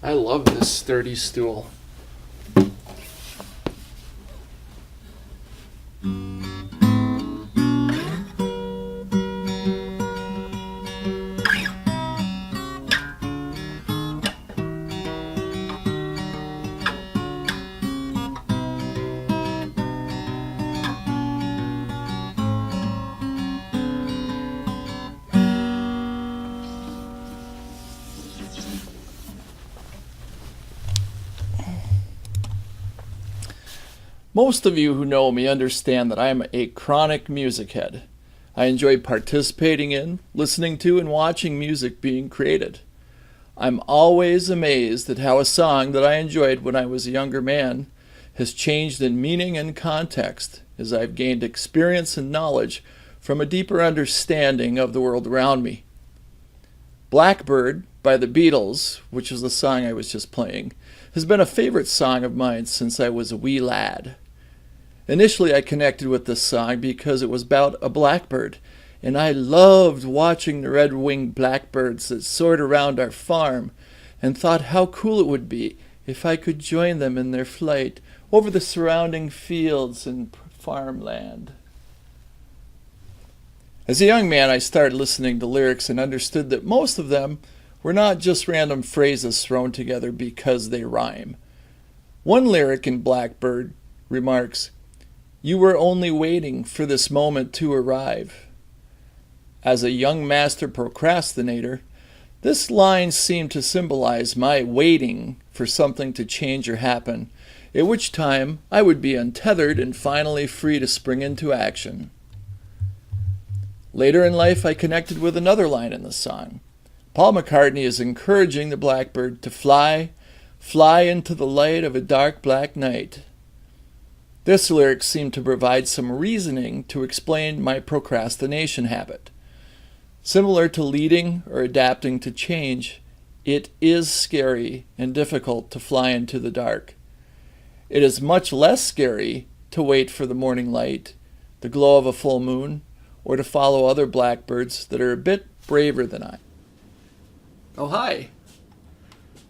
I love this sturdy stool. Most of you who know me understand that I am a chronic music head. I enjoy participating in, listening to, and watching music being created. I'm always amazed at how a song that I enjoyed when I was a younger man has changed in meaning and context as I've gained experience and knowledge from a deeper understanding of the world around me. Blackbird by the Beatles, which is the song I was just playing, has been a favorite song of mine since I was a wee lad. Initially, I connected with this song because it was about a blackbird, and I loved watching the red-winged blackbirds that soared around our farm, and thought how cool it would be if I could join them in their flight over the surrounding fields and farmland. As a young man, I started listening to lyrics and understood that most of them were not just random phrases thrown together because they rhyme. One lyric in Blackbird remarks, "You were only waiting for this moment to arrive." As a young master procrastinator, this line seemed to symbolize my waiting for something to change or happen, at which time I would be untethered and finally free to spring into action. Later in life, I connected with another line in the song. Paul McCartney is encouraging the blackbird to fly, fly into the light of a dark black night. This lyric seemed to provide some reasoning to explain my procrastination habit. Similar to leading or adapting to change, it is scary and difficult to fly into the dark. It is much less scary to wait for the morning light, the glow of a full moon, or to follow other blackbirds that are a bit braver than I. Oh, hi.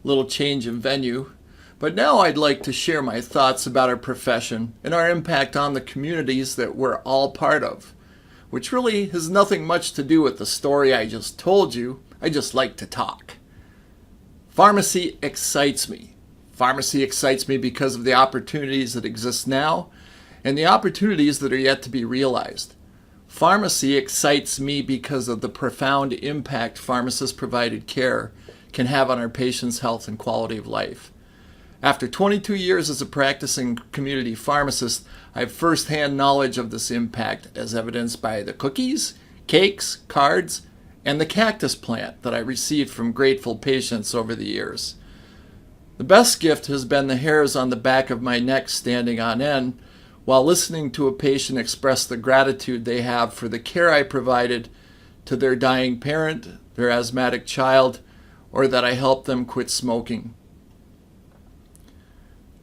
Little change in venue. But now I'd like to share my thoughts about our profession and our impact on the communities that we're all part of, which really has nothing much to do with the story I just told you. I just like to talk. Pharmacy excites me. Pharmacy excites me because of the opportunities that exist now and the opportunities that are yet to be realized. Pharmacy excites me because of the profound impact pharmacist-provided care can have on our patients' health and quality of life. After 22 years as a practicing community pharmacist, I have firsthand knowledge of this impact as evidenced by the cookies, cakes, cards, and the cactus plant that I received from grateful patients over the years. The best gift has been the hairs on the back of my neck standing on end while listening to a patient express the gratitude they have for the care I provided to their dying parent, their asthmatic child, or that I helped them quit smoking.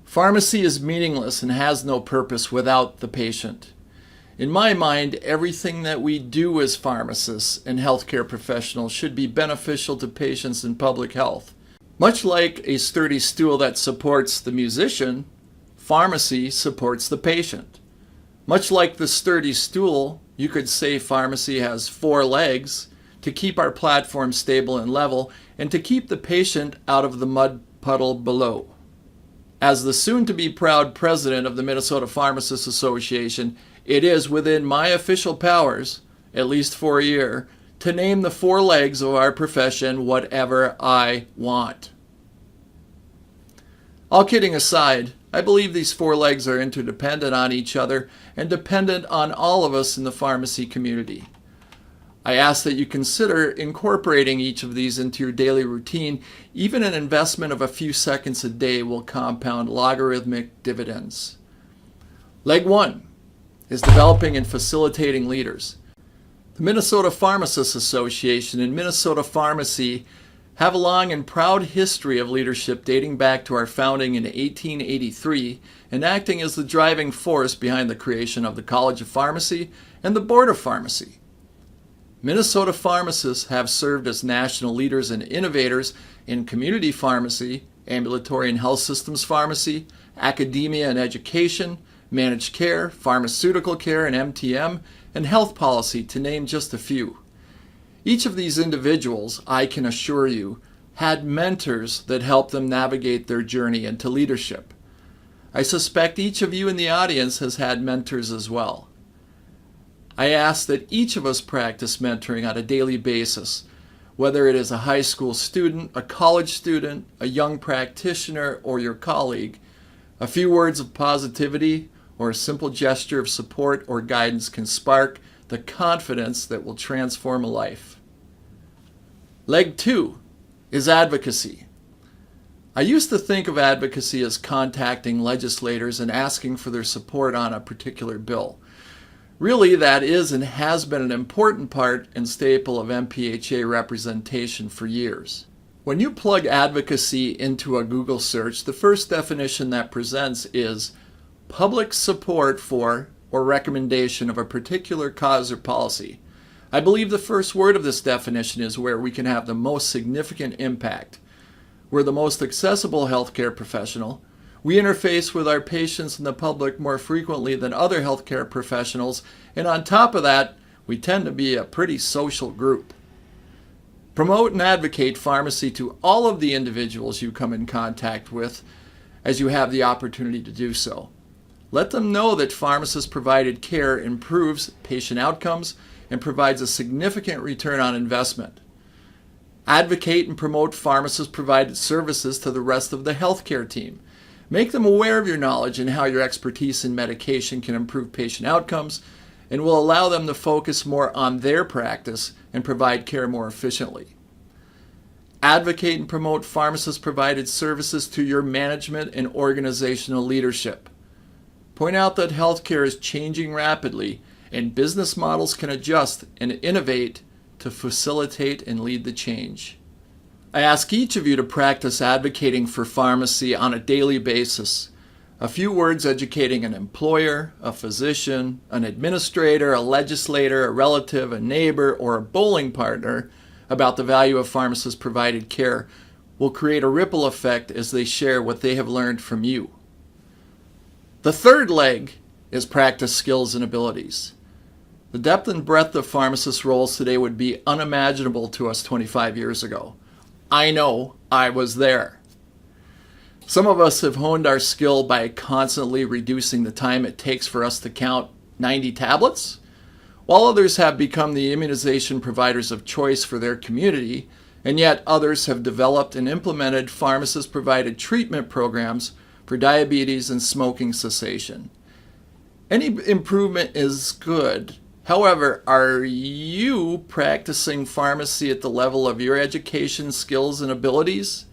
Pharmacy is meaningless and has no purpose without the patient. In my mind, everything that we do as pharmacists and healthcare professionals should be beneficial to patients and public health. Much like a sturdy stool that supports the musician, pharmacy supports the patient. Much like the sturdy stool, you could say pharmacy has 4 legs to keep our platform stable and level and to keep the patient out of the mud puddle below. As the soon-to-be proud president of the Minnesota Pharmacists Association, it is within my official powers, at least for a year, to name the 4 legs of our profession whatever I want. All kidding aside, I believe these 4 legs are interdependent on each other and dependent on all of us in the pharmacy community. I ask that you consider incorporating each of these into your daily routine. Even an investment of a few seconds a day will compound logarithmic dividends. Leg 1 is developing and facilitating leaders. The Minnesota Pharmacists Association and Minnesota Pharmacy have a long and proud history of leadership dating back to our founding in 1883 and acting as the driving force behind the creation of the College of Pharmacy and the Board of Pharmacy. Minnesota pharmacists have served as national leaders and innovators in community pharmacy ambulatory and health systems pharmacy, academia and education, managed care, pharmaceutical care and MTM, and health policy, to name just a few. Each of these individuals, I can assure you, had mentors that helped them navigate their journey into leadership. I suspect each of you in the audience has had mentors as well. I ask that each of us practice mentoring on a daily basis, whether it is a high school student, a college student, a young practitioner, or your colleague. A few words of positivity or a simple gesture of support or guidance can spark the confidence that will transform a life. Leg 2 is advocacy. I used to think of advocacy as contacting legislators and asking for their support on a particular bill. Really, that is and has been an important part and staple of MPhA representation for years. When you plug advocacy into a Google search, the first definition that presents is public support for or recommendation of a particular cause or policy. I believe the first word of this definition is where we can have the most significant impact. We're the most accessible healthcare professional. We interface with our patients and the public more frequently than other healthcare professionals, and on top of that, we tend to be a pretty social group. Promote and advocate pharmacy to all of the individuals you come in contact with as you have the opportunity to do so. Let them know that pharmacist-provided care improves patient outcomes and provides a significant return on investment. Advocate and promote pharmacist-provided services to the rest of the healthcare team. Make them aware of your knowledge and how your expertise in medication can improve patient outcomes and will allow them to focus more on their practice and provide care more efficiently. Advocate and promote pharmacist-provided services to your management and organizational leadership. Point out that healthcare is changing rapidly and business models can adjust and innovate to facilitate and lead the change. I ask each of you to practice advocating for pharmacy on a daily basis. A few words educating an employer, a physician, an administrator, a legislator, a relative, a neighbor, or a bowling partner about the value of pharmacist-provided care will create a ripple effect as they share what they have learned from you. The third leg is practice skills and abilities. The depth and breadth of pharmacist roles today would be unimaginable to us 25 years ago. I know, I was there. Some of us have honed our skill by constantly reducing the time it takes for us to count 90 tablets, while others have become the immunization providers of choice for their community, and yet others have developed and implemented pharmacist-provided treatment programs for diabetes and smoking cessation. Any improvement is good. However, are you practicing pharmacy at the level of your education, skills, and abilities?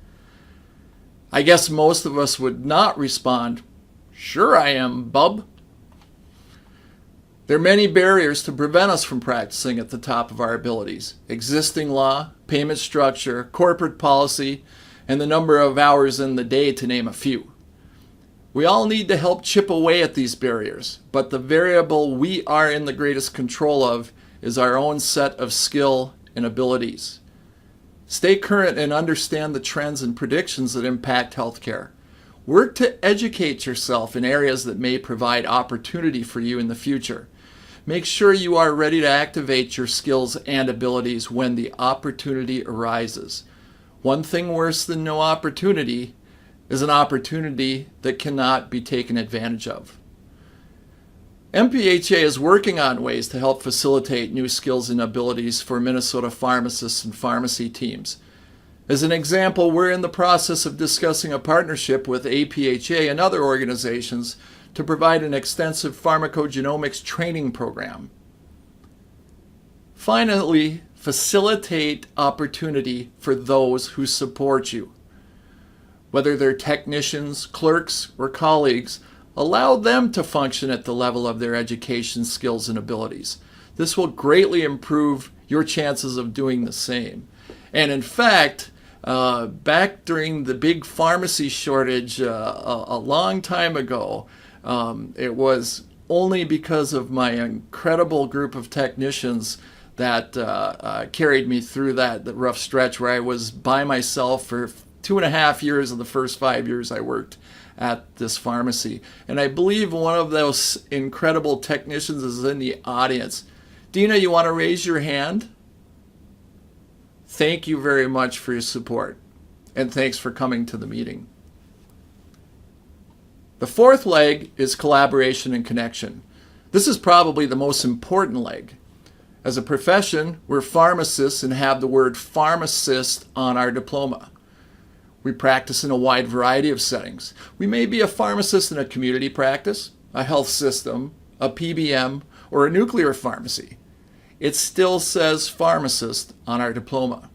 I guess most of us would not respond, "Sure I am, bub." There are many barriers to prevent us from practicing at the top of our abilities. Existing law, payment structure, corporate policy, and the number of hours in the day, to name a few. We all need to help chip away at these barriers, but the variable we are in the greatest control of is our own set of skill and abilities. Stay current and understand the trends and predictions that impact healthcare. Work to educate yourself in areas that may provide opportunity for you in the future. Make sure you are ready to activate your skills and abilities when the opportunity arises. One thing worse than no opportunity is an opportunity that cannot be taken advantage of. MPhA is working on ways to help facilitate new skills and abilities for Minnesota pharmacists and pharmacy teams. As an example, we're in the process of discussing a partnership with APHA and other organizations to provide an extensive pharmacogenomics training program. Finally, facilitate opportunity for those who support you. Whether they're technicians, clerks, or colleagues, allow them to function at the level of their education, skills, and abilities. This will greatly improve your chances of doing the same. And in fact, back during the big pharmacy shortage a long time ago, it was only because of my incredible group of technicians that carried me through that rough stretch where I was by myself for 2.5 years of the first 5 years I worked at this pharmacy. And I believe one of those incredible technicians is in the audience. Dina, you want to raise your hand? Thank you very much for your support. And thanks for coming to the meeting. The fourth leg is collaboration and connection. This is probably the most important leg. As a profession, we're pharmacists and have the word pharmacist on our diploma. We practice in a wide variety of settings. We may be a pharmacist in a community practice, a health system, a PBM, or a nuclear pharmacy. It still says pharmacist on our diploma.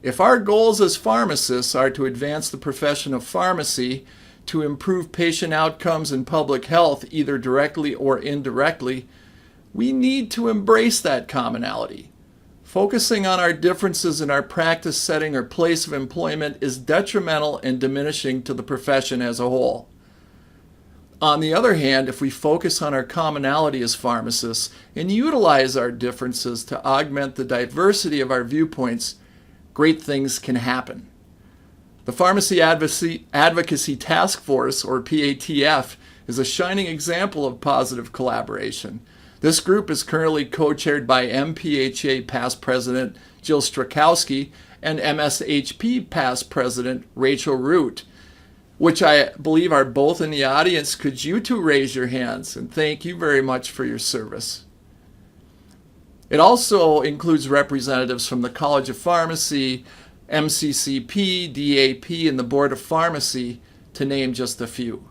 If our goals as pharmacists are to advance the profession of pharmacy, to improve patient outcomes and public health, either directly or indirectly, we need to embrace that commonality. Focusing on our differences in our practice setting or place of employment is detrimental and diminishing to the profession as a whole. On the other hand, if we focus on our commonality as pharmacists and utilize our differences to augment the diversity of our viewpoints, great things can happen. The Pharmacy Advocacy Task Force, or PATF, is a shining example of positive collaboration. This group is currently co-chaired by MPhA past president Jill Strakowski and MSHP past president Rachel Root, which I believe are both in the audience. Could you two raise your hands? And thank you very much for your service. It also includes representatives from the College of Pharmacy, MCCP, DAP, and the Board of Pharmacy, to name just a few.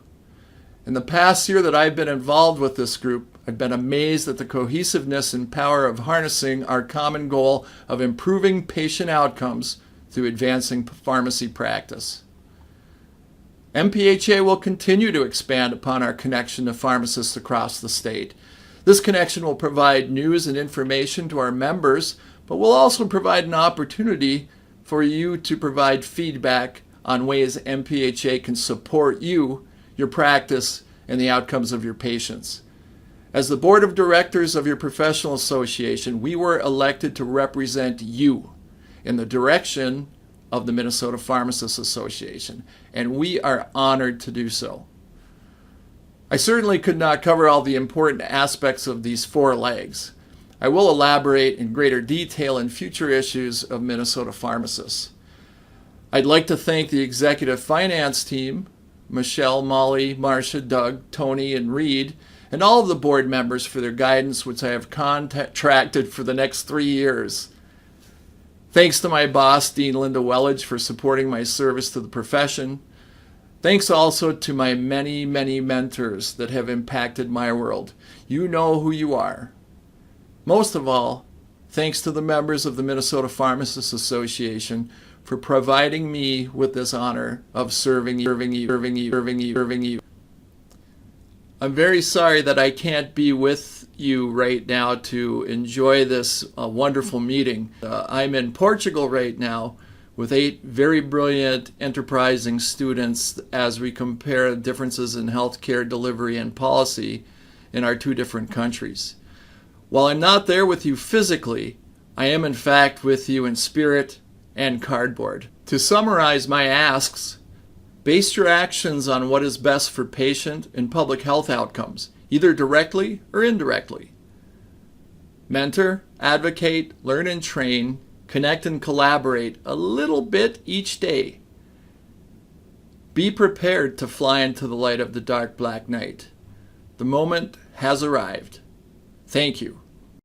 In the past year that I've been involved with this group, I've been amazed at the cohesiveness and power of harnessing our common goal of improving patient outcomes through advancing pharmacy practice. MPhA will continue to expand upon our connection to pharmacists across the state. This connection will provide news and information to our members, but will also provide an opportunity for you to provide feedback on ways MPhA can support you, your practice, and the outcomes of your patients. As the board of directors of your professional association, we were elected to represent you in the direction of the Minnesota Pharmacists Association, and we are honored to do so. I certainly could not cover all the important aspects of these four legs. I will elaborate in greater detail in future issues of Minnesota Pharmacists. I'd like to thank the executive finance team, Michelle, Molly, Marcia, Doug, Tony, and Reed, and all of the board members for their guidance, which I have contracted for the next 3 years. Thanks to my boss, Dean Linda Wellage, for supporting my service to the profession. Thanks also to my many, many mentors that have impacted my world. You know who you are. Most of all, thanks to the members of the Minnesota Pharmacists Association for providing me with this honor of serving you. I'm very sorry that I can't be with you right now to enjoy this wonderful meeting. I'm in Portugal right now with 8 very brilliant, enterprising students as we compare differences in healthcare delivery and policy in our 2 different countries. While I'm not there with you physically, I am in fact with you in spirit and cardboard. To summarize my asks, base your actions on what is best for patient and public health outcomes, either directly or indirectly. Mentor, advocate, learn and train, connect and collaborate a little bit each day. Be prepared to fly into the light of the dark black night. The moment has arrived. Thank you.